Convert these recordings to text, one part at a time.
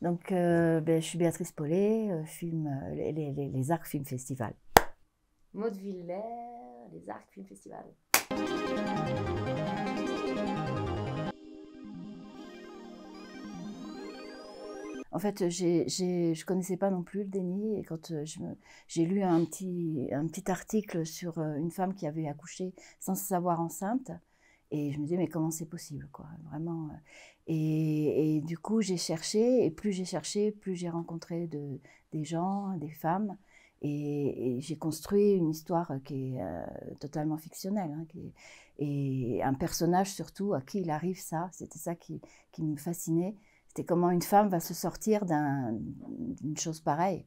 Donc, je suis Béatrice Paulet, les Arcs Film Festival. Maud Villers, les Arcs Film Festival. En fait, je connaissais pas non plus le déni, et quand j'ai lu un petit article sur une femme qui avait accouché sans se savoir enceinte, et je me disais mais comment c'est possible, quoi, vraiment. Et du coup j'ai cherché, et plus j'ai cherché, plus j'ai rencontré des gens, des femmes, et j'ai construit une histoire qui est totalement fictionnelle, hein, et un personnage surtout à qui il arrive ça. C'était ça qui me fascinait. C'était comment une femme va se sortir d'une chose pareille.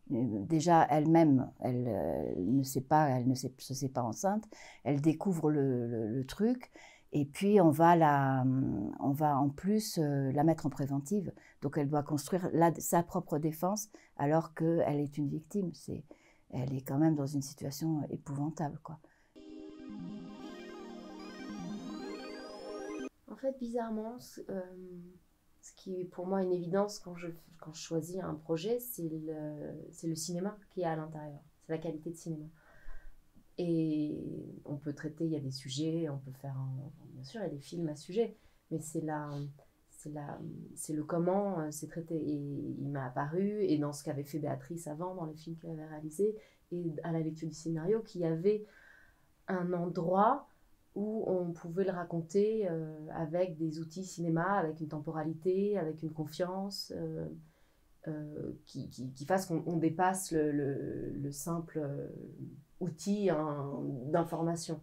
Déjà, elle-même, elle ne sait pas, se sait pas enceinte. Elle découvre le truc. Et puis, on va en plus la mettre en préventive. Donc, elle doit construire sa propre défense alors qu'elle est une victime. Elle est quand même dans une situation épouvantable, quoi. En fait, bizarrement, ce qui est pour moi une évidence quand je choisis un projet, c'est le cinéma qui est à l'intérieur. C'est la qualité de cinéma. Et on peut traiter, il y a des sujets, on peut faire, bien sûr, il y a des films à sujet, mais c'est le comment c'est traité. Et il m'a apparu, et dans ce qu'avait fait Béatrice avant, dans les films qu'elle avait réalisés, et à la lecture du scénario, qu'il y avait un endroit où on pouvait le raconter avec des outils cinéma, avec une temporalité, avec une confiance qui fasse qu'on dépasse le simple outil d'information.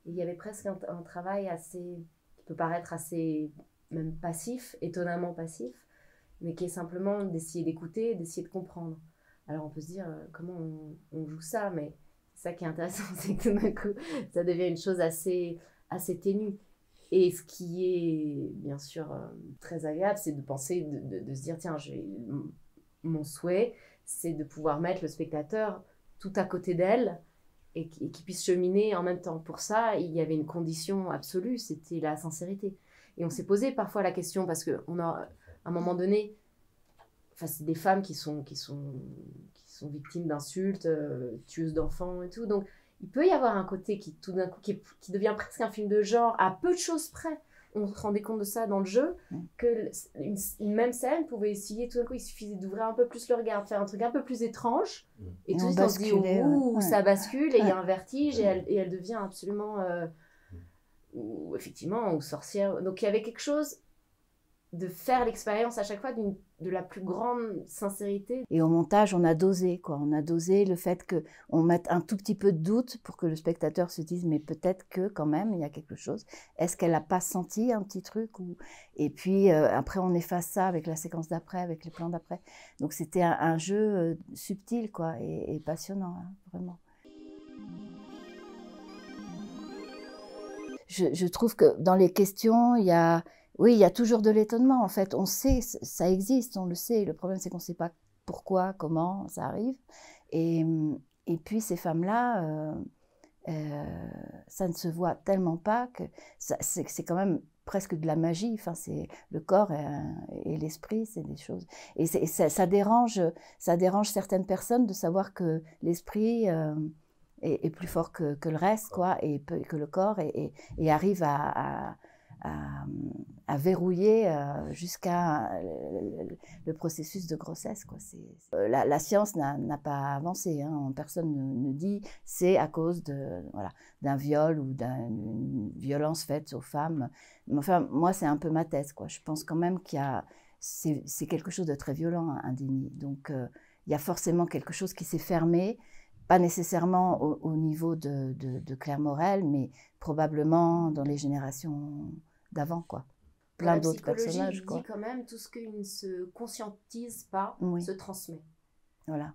Il y avait presque un travail qui peut paraître assez même passif, étonnamment passif, mais qui est simplement d'essayer d'écouter, d'essayer de comprendre. Alors on peut se dire comment on joue ça, mais ça qui est intéressant, c'est que tout d'un coup, ça devient une chose assez ténue. Et ce qui est bien sûr très agréable, c'est de penser, de se dire, tiens, mon souhait, c'est de pouvoir mettre le spectateur tout à côté d'elle et qu'il puisse cheminer en même temps. Pour ça, il y avait une condition absolue, c'était la sincérité. Et on s'est posé parfois la question, parce qu'à un moment donné, c'est des femmes qui sont victimes d'insultes, tueuses d'enfants et tout. Donc, il peut y avoir un côté qui, tout d'un coup, qui devient presque un film de genre, à peu de choses près. On se rendait compte de ça dans le jeu, que une même scène pouvait essayer, tout d'un coup, il suffisait d'ouvrir un peu plus le regard, de faire un truc un peu plus étrange, et tout de suite, on se dit, ouh, ça bascule, et il y a un vertige, et elle devient absolument, effectivement, ou sorcière. Donc, il y avait quelque chose de faire l'expérience à chaque fois de la plus grande sincérité. Et au montage, on a dosé, quoi. On a dosé le fait qu'on mette un tout petit peu de doute pour que le spectateur se dise, mais peut-être que quand même, il y a quelque chose. Est-ce qu'elle n'a pas senti un petit truc Et puis, après, on efface ça avec la séquence d'après, avec les plans d'après. Donc, c'était un jeu subtil, quoi, et passionnant, hein, vraiment. Je trouve que dans les questions, il y a toujours de l'étonnement, en fait. On sait, ça existe, on le sait. Le problème, c'est qu'on ne sait pas pourquoi, comment ça arrive. Et puis, ces femmes-là, ça ne se voit tellement pas que c'est quand même presque de la magie. Enfin, c'est le corps et l'esprit, c'est des choses. Et ça dérange certaines personnes de savoir que l'esprit est plus fort que le reste, quoi, et que le corps, et arrive à verrouiller jusqu'à le processus de grossesse, quoi. La science n'a pas avancé, hein. Personne ne dit c'est à cause d'un viol ou d'une violence faite aux femmes. Mais enfin, moi, c'est un peu ma thèse, quoi. Je pense quand même c'est quelque chose de très violent, un déni. Donc, il y a forcément quelque chose qui s'est fermé, pas nécessairement au niveau de Claire Morel, mais probablement dans les générations d'avant, quoi. Plein d'autres personnages, quoi. Dit quand même, tout ce qui ne se conscientise pas se transmet. Voilà.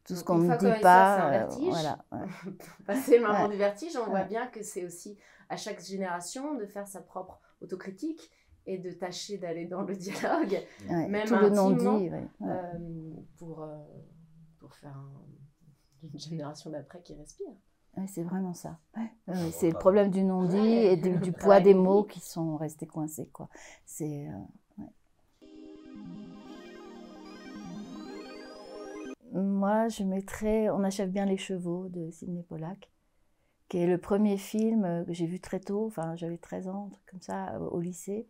Tout ce qu'on ne dit pas, c'est un vertige. Voilà. Passer le moment du vertige, on voit bien que c'est aussi à chaque génération de faire sa propre autocritique et de tâcher d'aller dans le dialogue, même tout le non-dit, pour faire une génération d'après qui respire. Ouais, c'est vraiment ça. Ouais. Ah, C'est le bon, problème du non-dit Ouais. et du poids des mots qui sont restés coincés, quoi. C'est, ouais. Moi, je mettrais On achève bien les chevaux de Sidney Pollack, qui est le premier film que j'ai vu très tôt, enfin j'avais 13 ans, un truc comme ça, au lycée,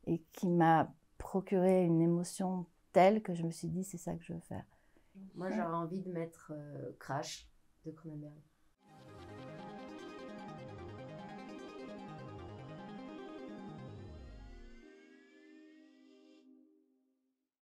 et qui m'a procuré une émotion telle que je me suis dit c'est ça que je veux faire. Moi, j'aurais envie de mettre Crash de Cronenberg.